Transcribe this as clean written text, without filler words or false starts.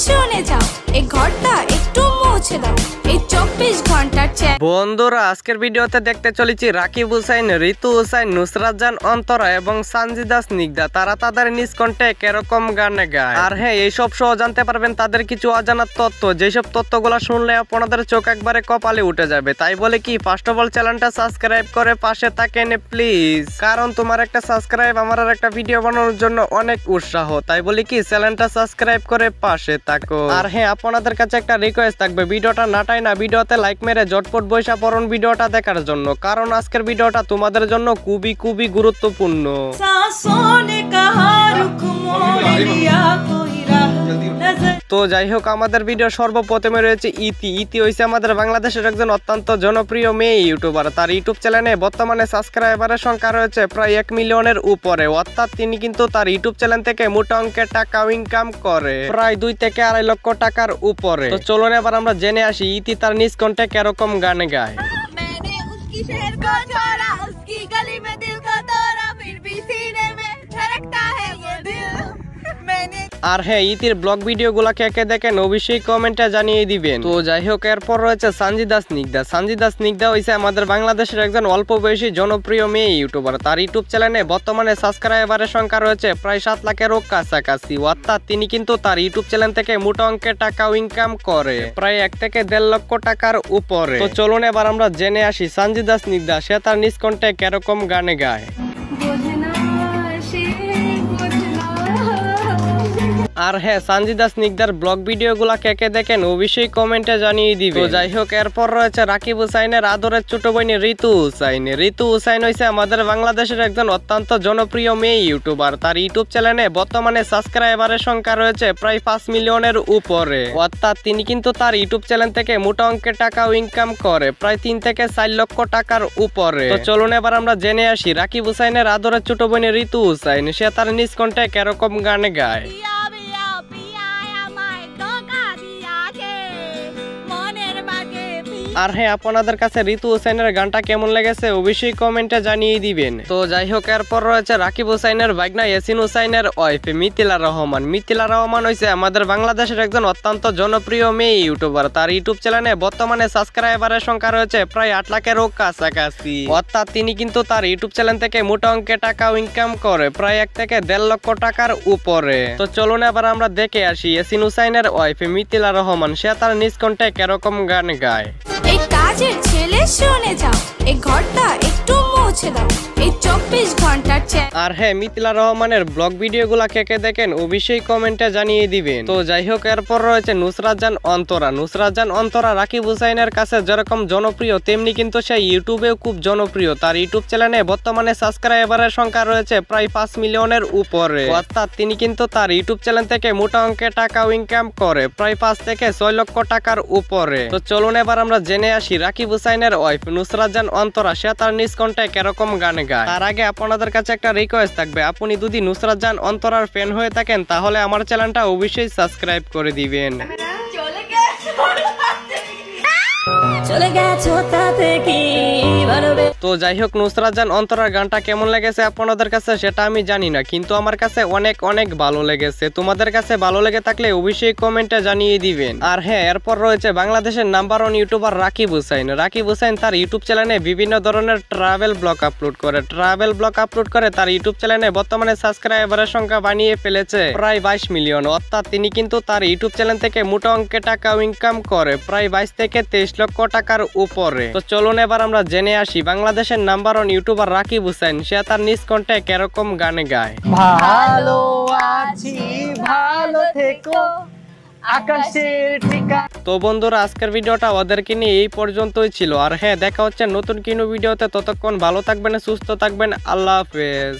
শুনে যাও, এই ঘরটা একটু মুছে দাও, এই 24 ঘন্টার চ্যাট। বন্ধুরা, আজকের ভিডিওতে দেখতে চলেছি রাকিব হুসাইন, ঋতু হুসাইন, নুসরাত জাহান অন্তরা এবং সানজিদা স্নিগ্ধা তারা তাদের নিজ কণ্ঠে কেরকম গানে গায়। আর হ্যাঁ, এইসব সহ জানতে পারবেন তাদের কিছু অজানা তথ্য, যেসব তথ্যগুলো শুনলে আপনাদের চোখ একবারে কপালে উঠে যাবে। তাই বলে কি ফার্স্ট অফ অল চ্যানেলটা সাবস্ক্রাইব করে পাশে থাকেন প্লিজ, কারণ তোমার একটা সাবস্ক্রাইব আমার আর একটা ভিডিও বানানোর জন্য অনেক উৎসাহ। তাই বলি কি চ্যানেলটা সাবস্ক্রাইব করে পাশে থাকো। আর হ্যাঁ, আপনাদের কাছে একটা রিকোয়েস্ট থাকবে, ভিডিওটা নাটাই না, ভিডিওতে লাইক মেরে ঝটপট বৈশা পড়ুন ভিডিওটা দেখার জন্য, কারণ আজকের ভিডিওটা তোমাদের জন্য খুবই গুরুত্বপূর্ণ। তো যাই হোক, আমাদের ভিডিও সর্বপ্রথমে রয়েছে ইতি হইছে আমাদের বাংলাদেশের একজন অত্যন্ত জনপ্রিয় মেয়ে ইউটিউবার। তার ইউটিউব চ্যানেলে বর্তমানে সাবস্ক্রাইবারের সংখ্যা রয়েছে প্রায় 1 মিলিয়নের উপরে, অর্থাৎ তিনি কিন্তু তার ইউটিউব চ্যানেল থেকে মোটা অঙ্কের টাকা ইনকাম করে প্রায় 2 থেকে 2.5 লক্ষ টাকার উপরে। তো চলুন এবার আমরা জেনে আসি ইতি তার নিজ কণ্ঠে কেরকম গানে গায়। আর হ্যাঁ, ইতির ব্লগ ভিডিও গুলা কে দেখেন অবশ্যই কমেন্টে জানিয়ে দিবেন। তো যাই হোক, এরপর রয়েছে সানজিদা স্নিগ্ধা। সানজিদা স্নিগ্ধা হইছে আমাদের বাংলাদেশের একজন অল্প বয়সী জনপ্রিয় মেয়ে ইউটিউবার। তার ইউটিউব চ্যানেলে বর্তমানে সাবস্ক্রাইবারের সংখ্যা রয়েছে প্রায় 7 লাখেরও কাছাকাছি, অর্থাৎ তিনি কিন্তু তার ইউটিউব চ্যানেল থেকে মোটা অঙ্কের টাকা ইনকাম করে প্রায় 1 থেকে 1.5 লক্ষ টাকার উপরে। তো চলুন এবার আমরা জেনে আসি সানজিদা স্নিগ্ধা সে তার নিজ কণ্ঠে কেরকম গানে গায়। আর হ্যাঁ, সানজিদা স্নিগ্ধার ব্লগ ভিডিও গুলা কে দেখেন অবশ্যই কমেন্টে জানিয়ে দিবে। তো যাই হোক, এরপর রয়েছে রাকিব হুসাইনের আদরের ছোট বোন ঋতু হুসাইন। ঋতু হুসাইন হইছে আমাদের বাংলাদেশের একজন অত্যন্ত জনপ্রিয় মেয়ে ইউটিউবার। তার ইউটিউব চ্যানেলে বর্তমানে সাবস্ক্রাইবারের সংখ্যা রয়েছে প্রায় 5 মিলিয়নের উপরে, অর্থাৎ তিনি কিন্তু তার ইউটিউব চ্যানেল থেকে মোটা অঙ্কের টাকা ইনকাম করে প্রায় 3 থেকে 4 লক্ষ টাকার উপরে। তো চলুন এবার আমরা জেনে আসি রাকিব হুসাইনের আদরের ছোট বোন ঋতু হুসাইন সে তার নিজ কণ্ঠে কেরকম গানে গায়। আর হ্যাঁ, আপনাদের কাছে ঋতু হুসাইনের গানটা কেমন লেগেছে অবশ্যই কমেন্টে জানিয়ে দিবেন। তো যাই হোক, এরপর রয়েছে রাকিব হুসাইনের ভাগনা ইয়াসিন হুসাইনের ওয়াইফ মিথিলা রহমান। মিথিলা রহমান হইছে আমাদের বাংলাদেশের একজন অত্যন্ত জনপ্রিয় মেয়ে ইউটিউবার। তার ইউটিউব চ্যানেলে বর্তমানে সাবস্ক্রাইবারের সংখ্যা রয়েছে প্রায় 8 লাখেরও কাছাকাছি, অর্থাৎ তিনি কিন্তু তার ইউটিউব চ্যানেল থেকে মোটা অঙ্কের টাকা ইনকাম করে প্রায় 1 থেকে 1.5 লক্ষ টাকার উপরে। তো চলুন এবার আমরা দেখে আসি ইয়াসিন হুসাইনের ওয়াইফ মিথিলা রহমান সে তার নিজ কণ্ঠে কেরকম গান গায়। এই কাজের ছেলে শুনে যাও, এই ঘরটা একটু মুছে দাও, এই 24 ঘন্টার চ্যাট। আর হ্যাঁ, মিথিলা রহমানের ব্লগ ভিডিও গুলা কে দেখেন অবশ্যই কমেন্টে জানিয়ে দিবেন। তো যাই হোক, এরপর রয়েছে নুসরাত জাহান অন্তরা। নুসরাত জাহান অন্তরা রাকিব হুসাইনের কাছে যেরকম জনপ্রিয় তেমনি কিন্তু সে ইউটিউবেও খুব জনপ্রিয়। তার ইউটিউব চ্যানেলে বর্তমানে সাবস্ক্রাইবারের সংখ্যা রয়েছে প্রায় 5 মিলিয়নের উপরে, অর্থাৎ তিনি কিন্তু তার ইউটিউব চ্যানেল থেকে মোটা অঙ্কের টাকা ইনকাম করে প্রায় 5 থেকে 6 লক্ষ টাকার উপরে। তো চলুন এবার আমরা জেনে আসি রাকিব হুসাইনের ওয়াইফ নুসরাত জাহান অন্তরা সে তার নিজ কণ্ঠে কেরকম গানে গায়। তার আগে আপনাদের কাছে একটা রিকোয়েস্ট থাকবে, আপনি যদি নুসরাত জাহান অন্তরার ফ্যান হয়ে থাকেন তাহলে আমার চ্যানেলটা অবশ্যই সাবস্ক্রাইব করে দিবেন। তো যাই হোক, নুসরাত জাহান অন্তরার গানটা কেমন লেগেছে আপনাদের কাছে সেটা আমি জানি না, কিন্তু আমার কাছে অনেক ভালো লেগেছে। তোমাদের কাছে ভালো লেগে থাকলে অবশ্যই কমেন্টে জানিয়ে দিবেন। আর হ্যাঁ, এরপর রয়েছে বাংলাদেশের নাম্বার 1 ইউটিউবার রাকিব হুসাইন। রাকিব হুসাইন তার ইউটিউব চ্যানেলে বিভিন্ন ধরনের ট্রাভেল ব্লগ আপলোড করে তার ইউটিউব চ্যানেলে বর্তমানে সাবস্ক্রাইবারের সংখ্যা বানিয়ে ফেলেছে প্রায় 22 মিলিয়ন, অর্থাৎ তিনি কিন্তু তার ইউটিউব চ্যানেল থেকে মোটা অঙ্কের টাকা ইনকাম করে প্রায় 22 থেকে 23 লক্ষ টাকার উপরে। তো চলুন এবার আমরা জেনে আসি বাংলাদেশের নাম্বার 1 ইউটিউবার রাকিব হুসাইন সে তার নিজ কণ্ঠে কেরকম গানে গায়। ভালো আছি, ভালো থেকো, আকাশের ঠিকানা। তো বন্ধুরা, আজকের ভিডিওটা ওদেরকে নিয়ে এই পর্যন্তই ছিল। আর হ্যাঁ, দেখা হচ্ছে নতুন কোনো ভিডিওতে। ততক্ষণ ভালো থাকবেন, সুস্থ থাকবেন, আল্লাহ হাফেজ।